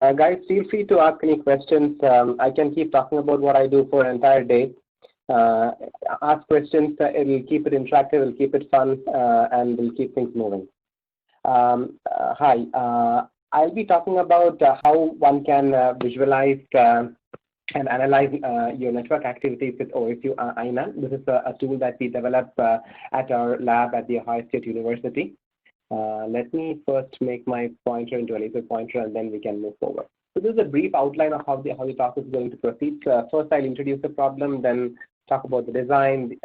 Guys, feel free to ask any questions. I can keep talking about what I do for an entire day. Ask questions. It'll keep it interactive, it'll keep it fun, and we'll keep things moving. Hi. I'll be talking about how one can visualize and analyze your network activities with OSU INAM. This is a tool that we developed at our lab at The Ohio State University. Let me first make my pointer into a laser pointer and then we can move forward. So this is a brief outline of how the talk is going to proceed. First, I'll introduce the problem, then talk about the design,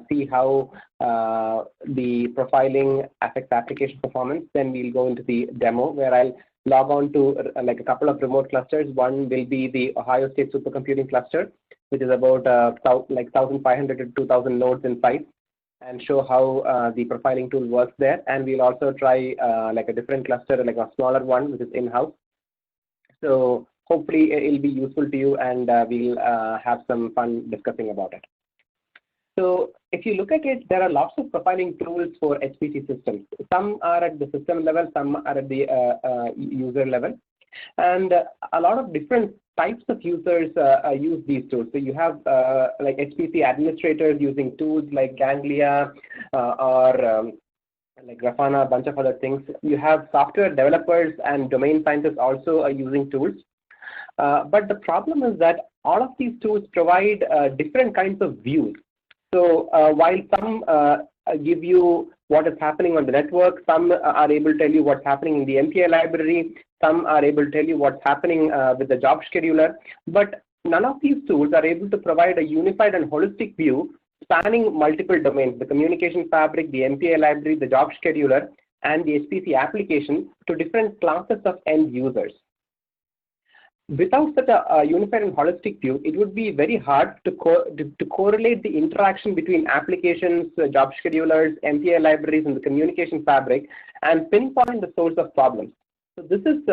see how the profiling affects application performance. Then we'll go into the demo where I'll log on to like a couple of remote clusters. One will be the Ohio State Supercomputing Cluster, which is about like 1,500 to 2,000 nodes in size, and show how the profiling tool works there. And we'll also try like a different cluster, like a smaller one, which is in-house. So hopefully it'll be useful to you, and we'll have some fun discussing about it. So if you look at it, there are lots of profiling tools for HPC systems. Some are at the system level, some are at the user level. And a lot of different types of users use these tools. So you have like HPC administrators using tools like Ganglia or like Grafana, a bunch of other things. You have software developers and domain scientists also are using tools. But the problem is that all of these tools provide different kinds of views. So while some give you what is happening on the network, some are able to tell you what's happening in the MPI library, some are able to tell you what's happening with the job scheduler, but none of these tools are able to provide a unified and holistic view spanning multiple domains, the communication fabric, the MPI library, the job scheduler, and the HPC application to different classes of end users. Without such a unified and holistic view, it would be very hard to correlate the interaction between applications, job schedulers, MPI libraries, and the communication fabric, and pinpoint the source of problems. So this is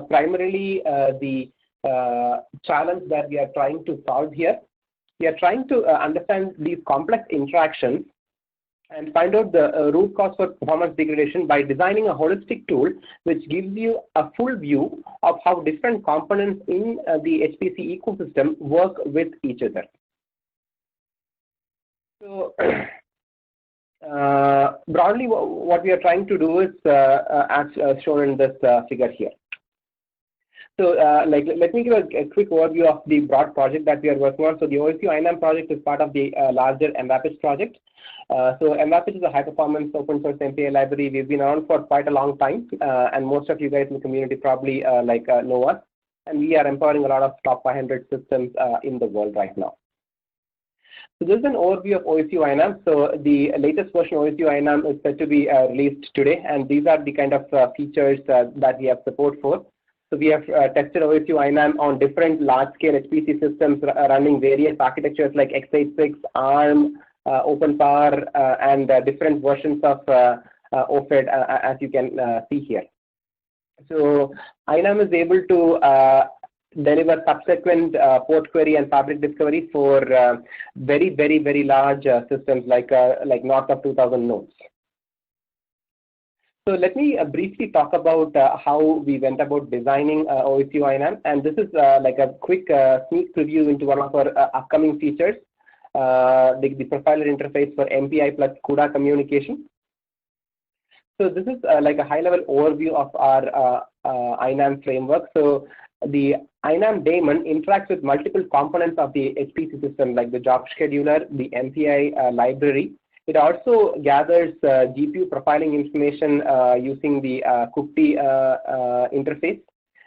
primarily the challenge that we are trying to solve here. We are trying to understand these complex interactions and find out the root cause for performance degradation by designing a holistic tool which gives you a full view of how different components in the HPC ecosystem work with each other. So broadly, what we are trying to do is as shown in this figure here. So let me give a quick overview of the broad project that we are working on. So the OSU INAM project is part of the larger MVAPIS project. So MVAPIS is a high-performance open-source MPI library. We've been around for quite a long time, and most of you guys in the community probably know us. And we are empowering a lot of top 500 systems in the world right now. So this is an overview of OSU INAM. So the latest version of OSU INAM is set to be released today, and these are the kind of features that we have support for. So we have tested OSU INAM on different large-scale HPC systems running various architectures like x86, ARM, OpenPOWER, and different versions of OFED, as you can see here. So INAM is able to deliver subsequent port query and fabric discovery for very, very, very large systems like north of 2,000 nodes. So let me briefly talk about how we went about designing OSU INAM, and this is like a quick sneak preview into one of our upcoming features, the profiler interface for MPI plus CUDA communication. So this is like a high-level overview of our INAM framework. So the INAM daemon interacts with multiple components of the HPC system, like the job scheduler, the MPI library. It also gathers GPU profiling information using the CUPTI interface,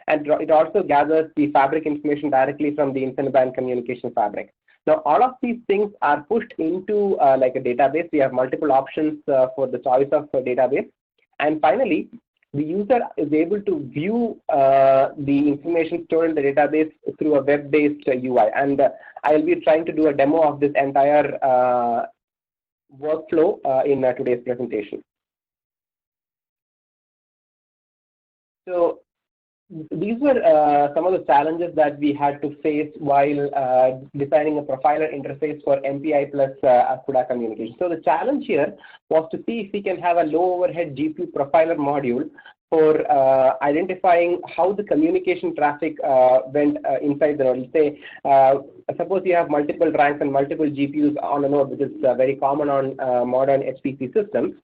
and it also gathers the fabric information directly from the InfiniBand communication fabric. Now, all of these things are pushed into like a database. We have multiple options for the choice of a database. And finally, the user is able to view the information stored in the database through a web-based UI. And I'll be trying to do a demo of this entire workflow in today's presentation. So these were some of the challenges that we had to face while designing a profiler interface for MPI plus CUDA communication. So the challenge here was to see if we can have a low overhead GPU profiler module for identifying how the communication traffic went inside the node. Let's say, suppose you have multiple ranks and multiple GPUs on a node, which is very common on modern HPC systems.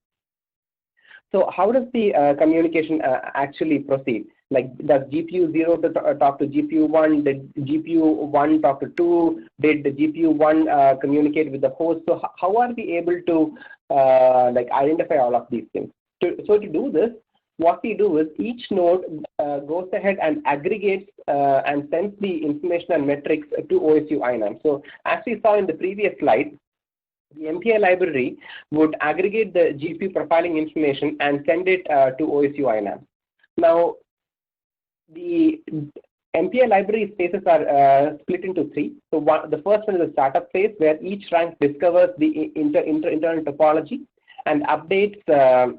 So how does the communication actually proceed? Like, does GPU 0 talk to GPU 1? Did GPU 1 talk to 2? Did the GPU 1 communicate with the host? So how are we able to like identify all of these things? So to do this, what we do is each node goes ahead and aggregates and sends the information and metrics to OSU INAM. So as we saw in the previous slide, the MPI library would aggregate the GPU profiling information and send it to OSU INAM. Now, the MPI library spaces are split into three. So the first one is the startup phase, where each rank discovers the internal topology and updates the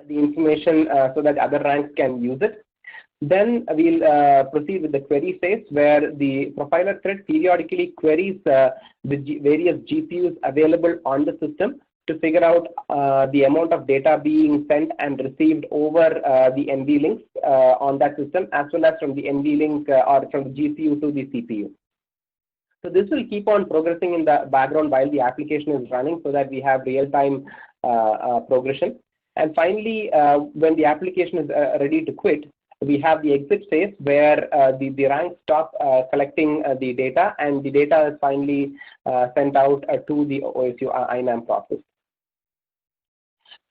information so that other ranks can use it. Then we'll proceed with the query phase, where the profiler thread periodically queries the various GPUs available on the system to figure out the amount of data being sent and received over the NV links on that system, as well as from the NV link or from the GPU to the CPU. So this will keep on progressing in the background while the application is running, so that we have real-time progression. And finally, when the application is ready to quit, we have the exit phase, where the ranks stop collecting the data, and the data is finally sent out to the OSU INAM process.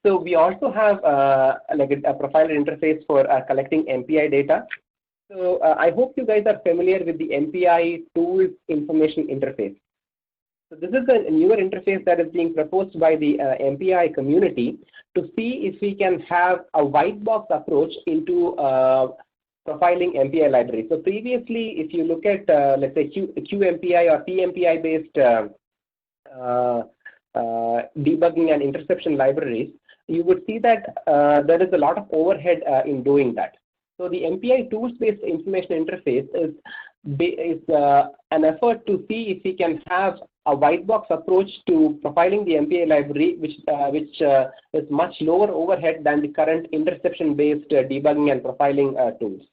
So we also have like a profiler interface for collecting MPI data. So I hope you guys are familiar with the MPI tools information interface. So this is a newer interface that is being proposed by the MPI community to see if we can have a white box approach into profiling MPI library. So previously, if you look at let's say QMPI or PMPI based debugging and interception libraries, you would see that there is a lot of overhead in doing that. So the MPI tools-based information interface is an effort to see if we can have a white box approach to profiling the MPI library, which is much lower overhead than the current interception-based debugging and profiling tools.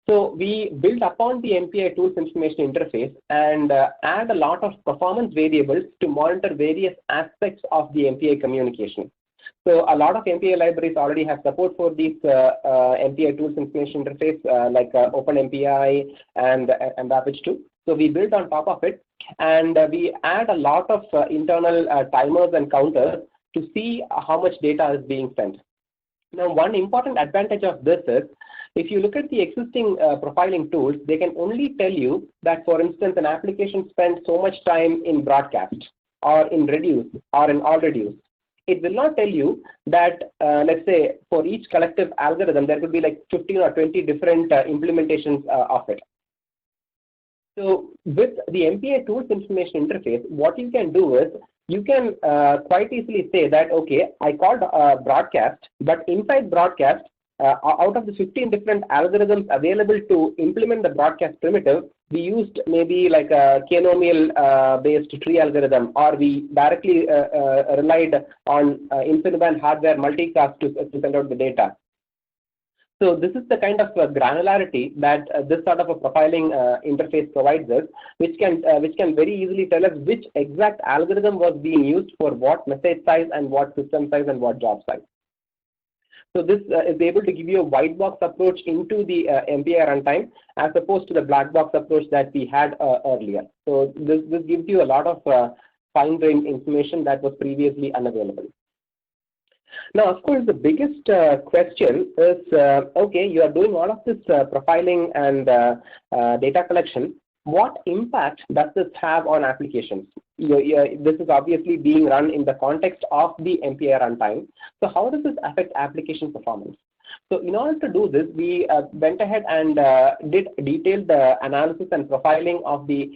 So we build upon the MPI tools information interface and add a lot of performance variables to monitor various aspects of the MPI communication. So a lot of MPI libraries already have support for these MPI tools information interface like OpenMPI and Ambavage 2. So we build on top of it, and we add a lot of internal timers and counters to see how much data is being sent. Now, one important advantage of this is, if you look at the existing profiling tools, they can only tell you that, for instance, an application spent so much time in broadcast or in reduce or in all reduce. It will not tell you that, let's say, for each collective algorithm, there could be like 15 or 20 different implementations of it. So with the MPI tools information interface, what you can do is, you can quite easily say that, okay, I called broadcast, but inside broadcast, out of the 15 different algorithms available to implement the broadcast primitive, we used maybe like a K-nomial based tree algorithm, or we directly relied on InfiniBand hardware multicast to send out the data. So this is the kind of granularity that this sort of a profiling interface provides us, which can very easily tell us which exact algorithm was being used for what message size and what system size and what job size. So this is able to give you a white box approach into the MPI runtime, as opposed to the black box approach that we had earlier. So this gives you a lot of fine-grained information that was previously unavailable. Now, of course, the biggest question is, okay, you are doing all of this profiling and data collection. What impact does this have on applications? This is obviously being run in the context of the MPI runtime. So how does this affect application performance? So in order to do this, we went ahead and did detailed analysis and profiling of the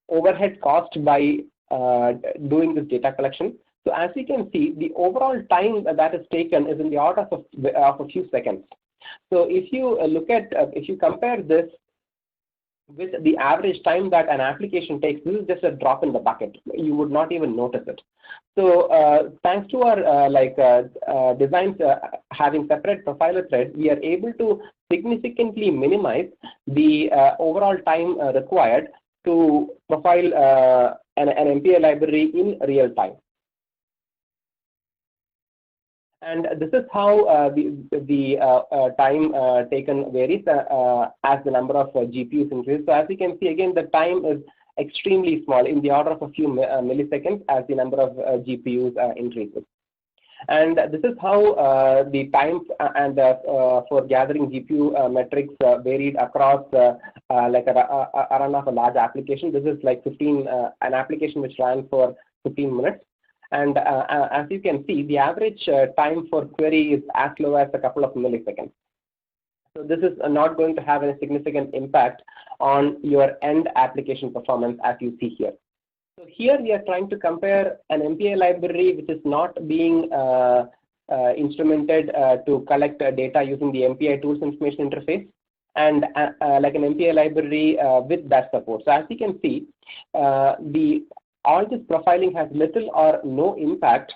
overhead cost by doing this data collection. So as you can see, the overall time that is taken is in the order of a few seconds. So if you look at, if you compare this with the average time that an application takes, this is just a drop in the bucket. You would not even notice it. So thanks to our designs having separate profiler threads, we are able to significantly minimize the overall time required to profile an MPI library in real time. And this is how the time taken varies as the number of GPUs increases. So as you can see, again, the time is extremely small, in the order of a few milliseconds, as the number of GPUs increases. And this is how the time and for gathering GPU metrics varied across like a run of a large application. This is like an application which ran for 15 minutes. And as you can see, the average time for query is as low as a couple of milliseconds. So this is not going to have a significant impact on your end application performance, as you see here. So here we are trying to compare an MPI library which is not being instrumented to collect data using the MPI tools information interface, and like an MPI library with that support. So as you can see, all this profiling has little or no impact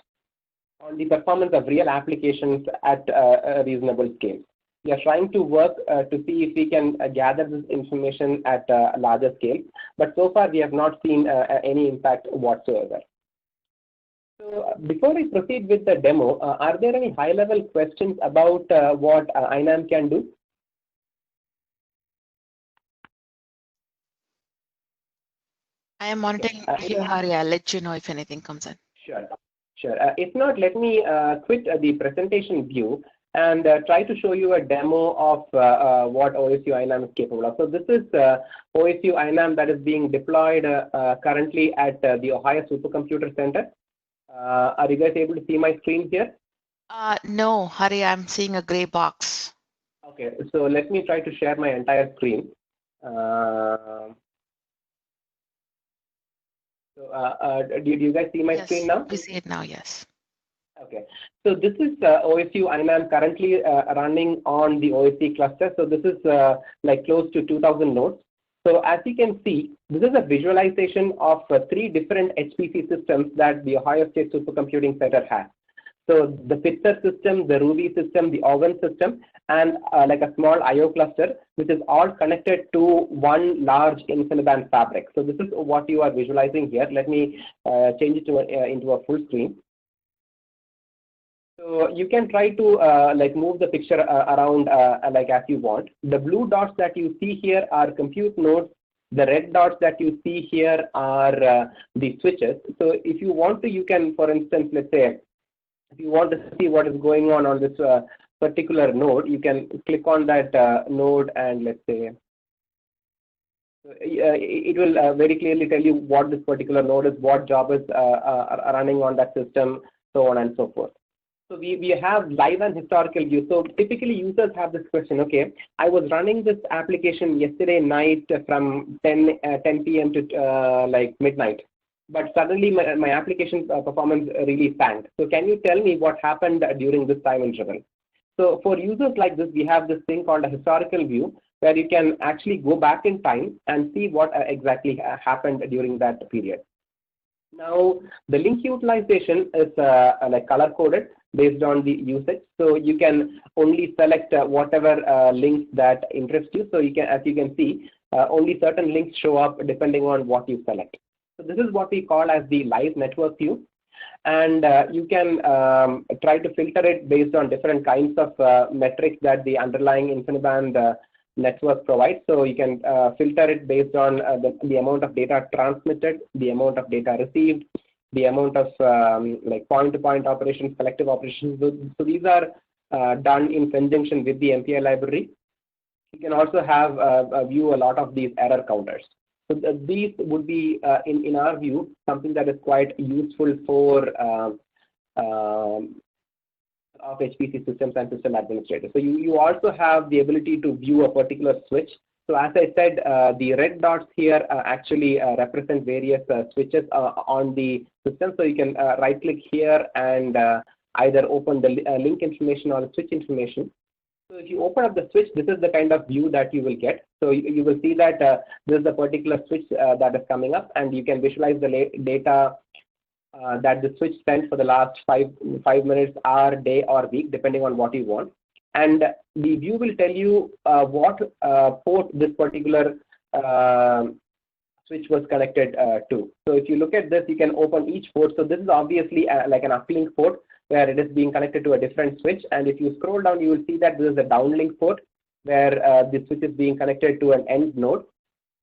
on the performance of real applications at a reasonable scale. We are trying to work to see if we can gather this information at a larger scale, but so far we have not seen any impact whatsoever. So before we proceed with the demo, are there any high-level questions about what INAM can do? I am monitoring you, Hari. I'll let you know if anything comes in. Sure, sure. If not, let me quit the presentation view and try to show you a demo of what OSU INAM is capable of. So this is OSU INAM that is being deployed currently at the Ohio Supercomputer Center. Are you guys able to see my screen here? No, Hari, I'm seeing a gray box. Okay, so let me try to share my entire screen. Do you guys see my screen now? We see it now, yes. Okay, so this is OSU INAM currently running on the OSC cluster. So this is like close to 2,000 nodes. So as you can see, this is a visualization of 3 different HPC systems that the Ohio State Supercomputing Center has. So the Pitzer system, the Ruby system, the Owen system, and like a small IO cluster, which is all connected to one large InfiniBand fabric. So this is what you are visualizing here. Let me change it to into a full screen. So you can try to like move the picture around like as you want. The blue dots that you see here are compute nodes. The red dots that you see here are the switches. So if you want to, you can, for instance, let's say, if you want to see what is going on this particular node, you can click on that node and let's say, it will very clearly tell you what this particular node is, what job is running on that system, so on and so forth. So we have live and historical view. So typically users have this question, okay, I was running this application yesterday night from 10 p.m. to like midnight. But suddenly my application performance really tanked. So can you tell me what happened during this time interval? So for users like this, we have this thing called a historical view, where you can actually go back in time and see what exactly happened during that period. Now, the link utilization is like color coded based on the usage. So you can only select whatever links that interest you. So you can, as you can see, only certain links show up depending on what you select. So this is what we call as the live network view, and you can try to filter it based on different kinds of metrics that the underlying InfiniBand network provides. So you can filter it based on the amount of data transmitted, the amount of data received, the amount of like point-to-point operations, collective operations. So these are done in conjunction with the MPI library. You can also have view a lot of these error counters. So these would be, in our view, something that is quite useful for of HPC systems and system administrators. So you also have the ability to view a particular switch. So as I said, the red dots here actually represent various switches on the system. So you can right-click here and either open the link information or the switch information. So if you open up the switch, this is the kind of view that you will get. So you will see that this is the particular switch that is coming up, and you can visualize the data that the switch spent for the last five minutes, hour, day, or week, depending on what you want. And the view will tell you what port this particular switch was connected to. So if you look at this, you can open each port. So this is obviously like an uplink port where it is being connected to a different switch. And if you scroll down, you will see that this is a downlink port where the switch is being connected to an end node.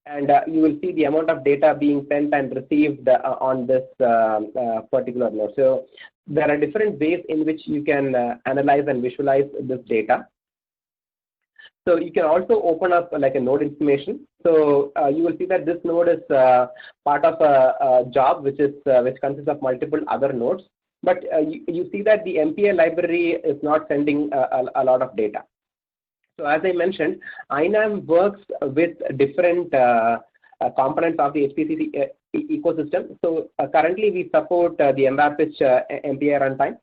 And you will see the amount of data being sent and received on this particular node. So there are different ways in which you can analyze and visualize this data. So you can also open up like a node information. So you will see that this node is part of a job which consists of multiple other nodes. But you see that the MPI library is not sending a lot of data. So as I mentioned, INAM works with different components of the HPC ecosystem. So currently we support the MVAPITCH MPI runtime.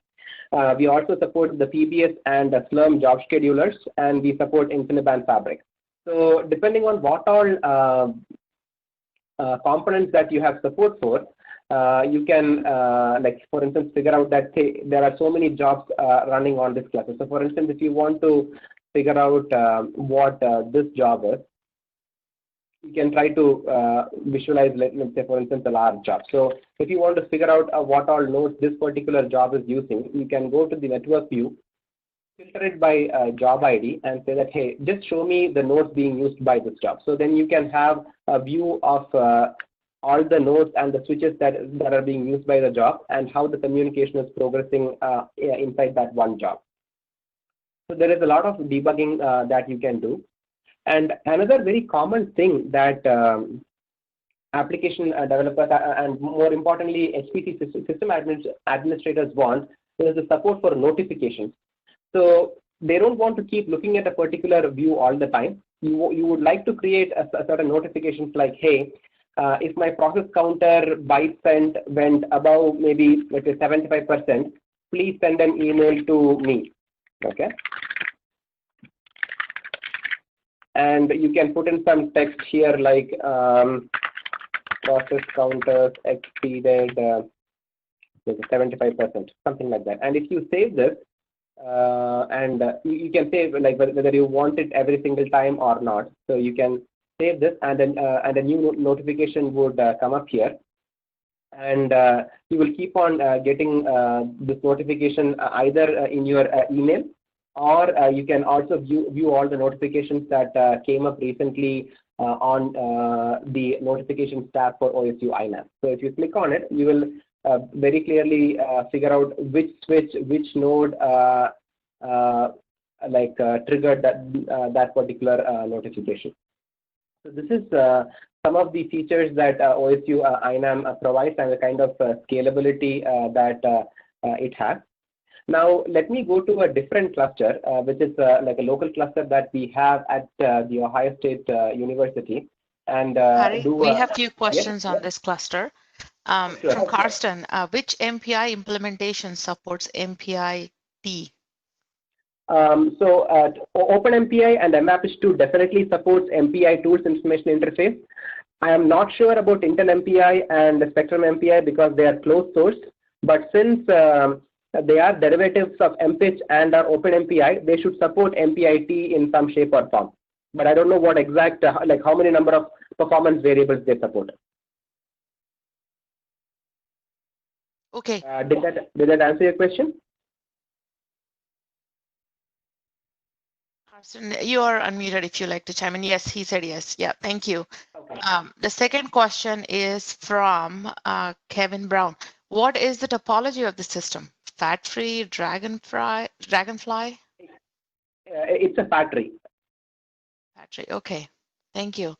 We also support the PBS and Slurm job schedulers, and we support InfiniBand Fabric. So depending on what all components that you have support for, you can, like for instance, figure out that there are so many jobs running on this cluster. So for instance, if you want to figure out what this job is, you can try to visualize, let's say, for instance, a large job. So if you want to figure out what all nodes this particular job is using, you can go to the network view, filter it by job ID, and say that, hey, just show me the nodes being used by this job. So then you can have a view of all the nodes and the switches that are being used by the job and how the communication is progressing inside that one job. So there is a lot of debugging that you can do. And another very common thing that application developers and more importantly HPC system administrators want is the support for notifications. So they don't want to keep looking at a particular view all the time. You would like to create a certain notifications like, hey, if my process counter byte sent went above maybe let's say 75%, please send an email to me. Okay. And you can put in some text here like process counters exceeded 75%, something like that. And if you save this, and you can save like whether you want it every single time or not. So you can save this, and then and a new notification would come up here, and you will keep on getting this notification either in your email, or you can also view all the notifications that came up recently on the notifications tab for OSU INAM. So if you click on it, you will very clearly figure out which switch, which node triggered that particular notification. So this is some of the features that OSU INAM provides and the kind of scalability that it has. Now, let me go to a different cluster, which is like a local cluster that we have at the Ohio State University. And Hari, we have a few questions on this cluster. Sure. From Karsten, which MPI implementation supports MPI-T? So OpenMPI and MVAPITCH2 definitely supports MPI tools information interface. I am not sure about Intel MPI and Spectrum MPI because they are closed source, but since they are derivatives of MPITCH and are OpenMPI, they should support MPI-T in some shape or form. But I don't know what exact, like how many number of performance variables they support. Okay. Did that answer your question? Karsten, you are unmuted if you like to chime in. Yes, he said yes. Yeah, thank you. Okay. The second question is from Kevin Brown. What is the topology of the system? Fat tree, Dragonfly? It's a fat tree. Fat tree. Okay. Thank you.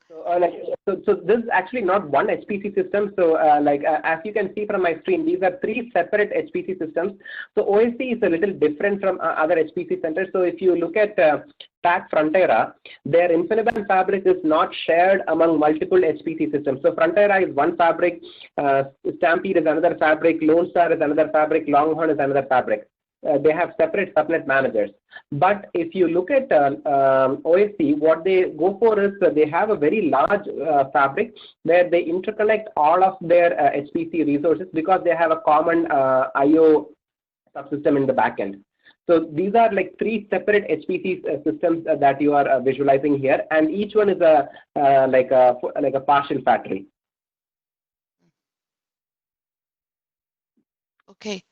So this is actually not one HPC system. So as you can see from my screen, these are three separate HPC systems. So OSC is a little different from other HPC centers. So if you look at TAC Frontera, their InfiniBand fabric is not shared among multiple HPC systems. So Frontera is one fabric, Stampede is another fabric, Lone Star is another fabric, Longhorn is another fabric. they have separate subnet managers. But if you look at OSC, what they go for is they have a very large fabric where they interconnect all of their HPC resources because they have a common IO subsystem in the backend. So these are like 3 separate HPC systems that you are visualizing here, and each one is like a partial factory. Okay,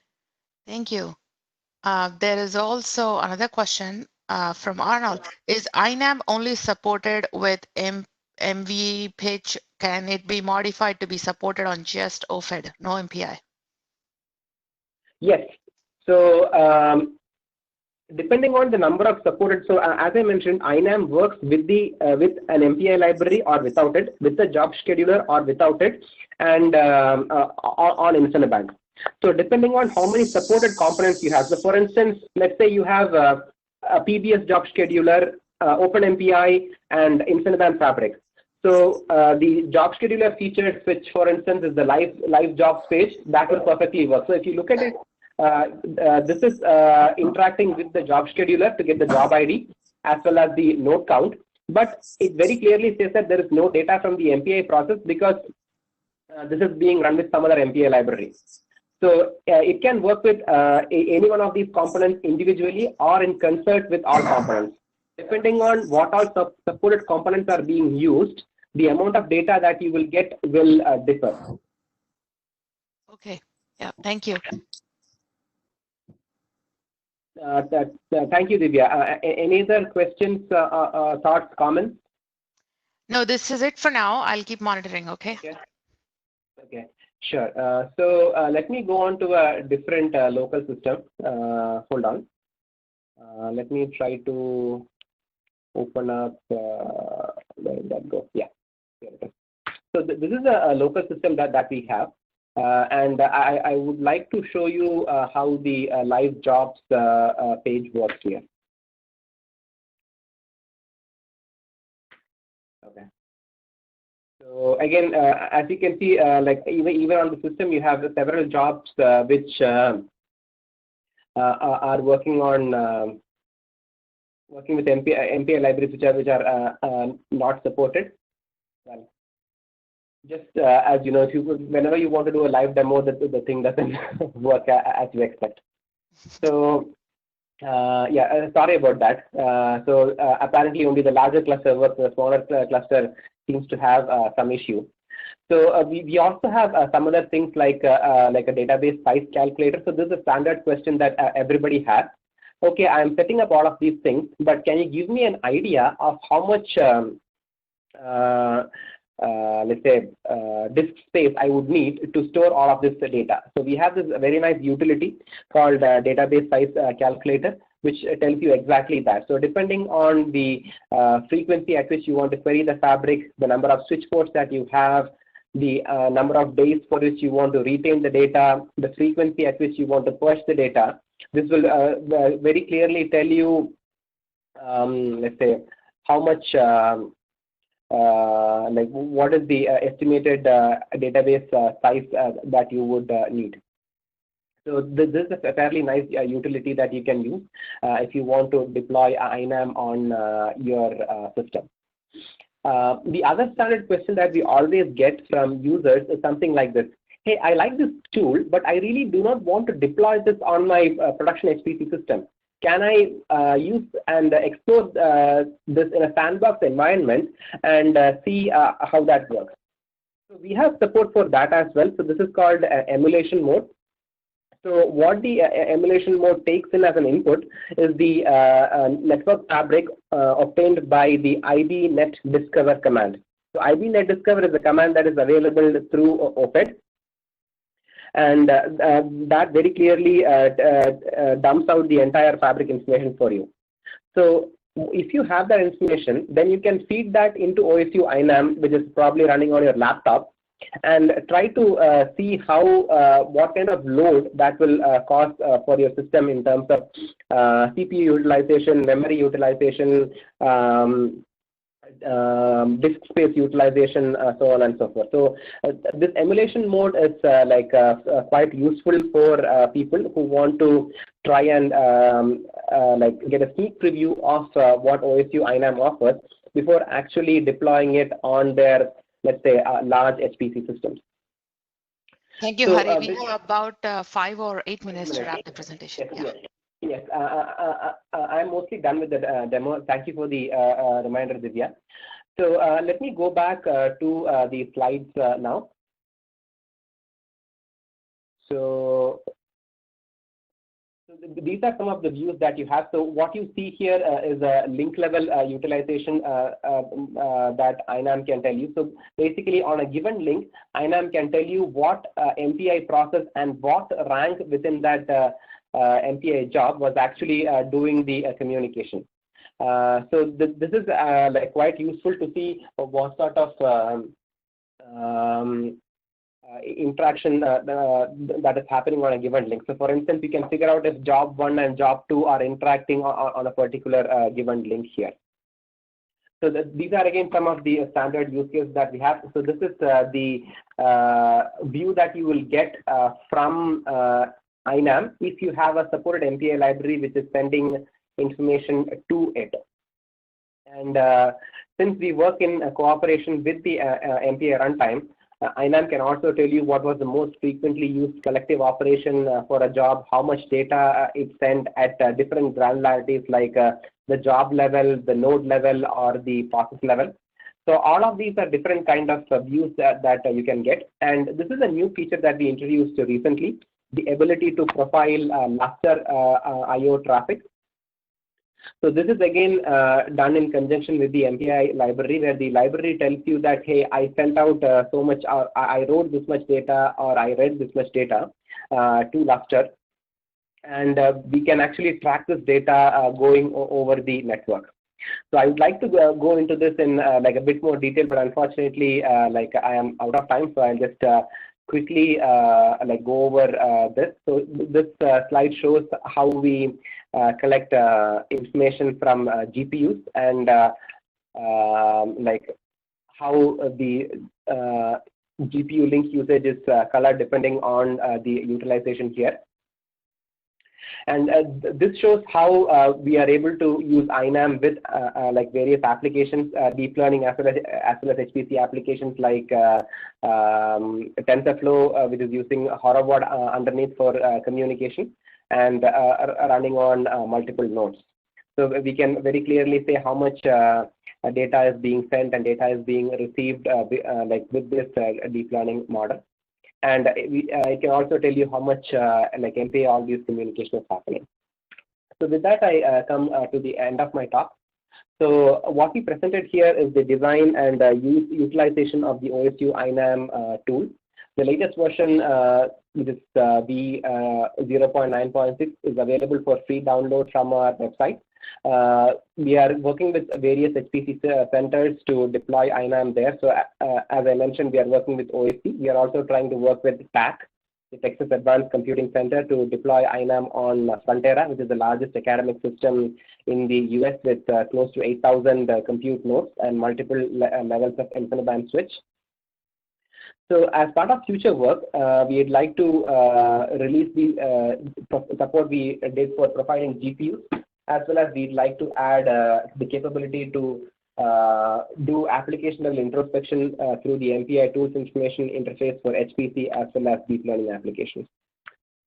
thank you. There is also another question from Arnold. Is INAM only supported with MV pitch? Can it be modified to be supported on just OFED, no MPI? Yes. So depending on the number of supported, so as I mentioned, INAM works with the with an MPI library or without it, with the job scheduler or without it, and on InfiniBand. So depending on how many supported components you have. So for instance, let's say you have a PBS job scheduler, OpenMPI, and InfiniBand Fabric. So the job scheduler features, which for instance is the live jobs page, that will perfectly work. So if you look at it, this is interacting with the job scheduler to get the job ID as well as the node count. But it very clearly says that there is no data from the MPI process because this is being run with some other MPI library. So it can work with any one of these components individually or in concert with all components. Depending on what all supported components are being used, the amount of data that you will get will differ. Okay, yeah, thank you. Thank you, Divya. Any other questions, thoughts, comments? No, this is it for now. I'll keep monitoring, okay? Okay, sure. So let me go on to a different local system. Hold on. Let me try to open up, where did that go? Yeah, here it is. So this is a local system that we have. And I would like to show you how the live jobs page works here. Okay. So again, as you can see, like even on the system, you have several jobs which are working on working with MPI libraries which are not supported. Well, just as you know, if you whenever you want to do a live demo, the thing doesn't work as you expect. So yeah, sorry about that. So apparently only the larger cluster works. The smaller cluster seems to have some issue. So we also have some other things like a database size calculator. So this is a standard question that everybody has. Okay, I'm setting up all of these things, but can you give me an idea of how much let's say disk space I would need to store all of this data? So we have this very nice utility called database size calculator, which tells you exactly that. So depending on the frequency at which you want to query the fabric, the number of switch ports that you have, the number of days for which you want to retain the data, the frequency at which you want to push the data, this will very clearly tell you, let's say, how much, like what is the estimated database size that you would need. So this is a fairly nice utility that you can use if you want to deploy INAM on your system. The other standard question that we always get from users is something like this. Hey, I like this tool, but I really do not want to deploy this on my production HPC system. Can I use and explore this in a sandbox environment and see how that works? So we have support for that as well. So this is called emulation mode. So what the emulation mode takes in as an input is the network fabric obtained by the IBNetDiscover command. So IBNetDiscover is a command that is available through OFED. And that very clearly dumps out the entire fabric information for you. So if you have that information, then you can feed that into OSU INAM, which is probably running on your laptop, and try to see how what kind of load that will cause for your system in terms of CPU utilization, memory utilization, disk space utilization, so on and so forth. So this emulation mode is quite useful for people who want to try and get a sneak preview of what OSU INAM offers before actually deploying it on their, let's say, large HPC systems. Thank you, Hari. We have about 5 or 8 minutes to wrap the presentation. Yes, I'm mostly done with the demo. Thank you for the reminder, Divya. So let me go back to the slides now. So these are some of the views that you have. So what you see here is a link level utilization that INAM can tell you. So basically on a given link, INAM can tell you what MPI process and what rank within that MPI job was actually doing the communication. So this is quite useful to see what sort of interaction that is happening on a given link. So for instance, you can figure out if job 1 and job 2 are interacting on a particular given link here. So these are again some of the standard use cases that we have. So this is the view that you will get from INAM if you have a supported MPI library which is sending information to it. And since we work in cooperation with the MPI runtime, INAM can also tell you what was the most frequently used collective operation for a job, how much data it sent at different granularities like the job level, the node level, or the process level. So all of these are different kind of views that you can get. And this is a new feature that we introduced recently, the ability to profile master IO traffic. So this is again done in conjunction with the MPI library, where the library tells you that, hey, I sent out so much, or I wrote this much data, or I read this much data to Lustre, and we can actually track this data going over the network. So I would like to go into this in like a bit more detail, but unfortunately, like I am out of time, so I'll just quickly like go over this. So this slide shows how we collect information from GPUs and like how the GPU link usage is colored depending on the utilization here. And this shows how we are able to use INAM with like various applications, deep learning as well as HPC applications like TensorFlow, which is using Horovod underneath for communication, and running on multiple nodes. So we can very clearly say how much data is being sent and data is being received like with this deep learning model. And I can also tell you how much like MPI all these communication is happening. So with that, I come to the end of my talk. So what we presented here is the design and utilization of the OSU INAM tool. The latest version, which is v0.9.6, is available for free download from our website. We are working with various HPC centers to deploy INAM there. So as I mentioned, we are working with OSC. We are also trying to work with TAC, the Texas Advanced Computing Center, to deploy INAM on Frontera, which is the largest academic system in the US with close to 8,000 compute nodes and multiple levels of InfiniBand switch. So as part of future work, we'd like to release the support we did for profiling GPUs, as well as we'd like to add the capability to do application level introspection through the MPI tools information interface for HPC as well as deep learning applications.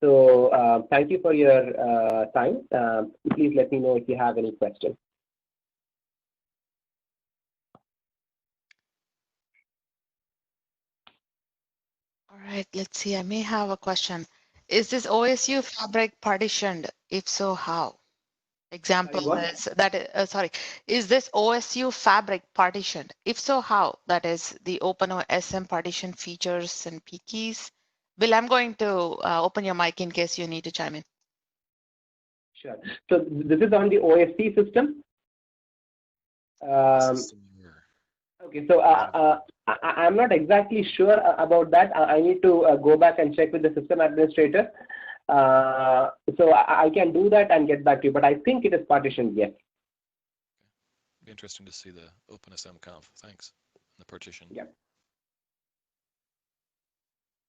So thank you for your time. Please let me know if you have any questions. All right, let's see. I may have a question. Is this OSU fabric partitioned? If so, how? Example is that sorry, is this OSU fabric partitioned? If so, how? That is the OpenOSM partition features and P keys. Bill, I'm going to open your mic in case you need to chime in. Sure. So this is on the OSC system. Okay, so I'm not exactly sure about that. I need to go back and check with the system administrator. So I can do that and get back to you, but I think it is partitioned, yes. Yeah, interesting to see the OpenSMConf. Thanks. The partition. Yeah.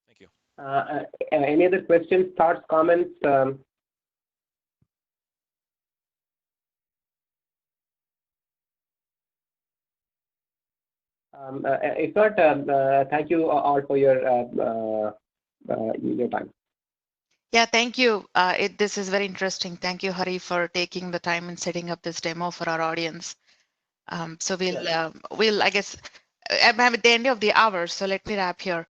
Thank you. Any other questions, thoughts, comments? If not, thank you all for your time. Yeah, thank you. This is very interesting. Thank you, Hari, for taking the time and setting up this demo for our audience. So we'll, I guess, I'm at the end of the hour, so let me wrap here.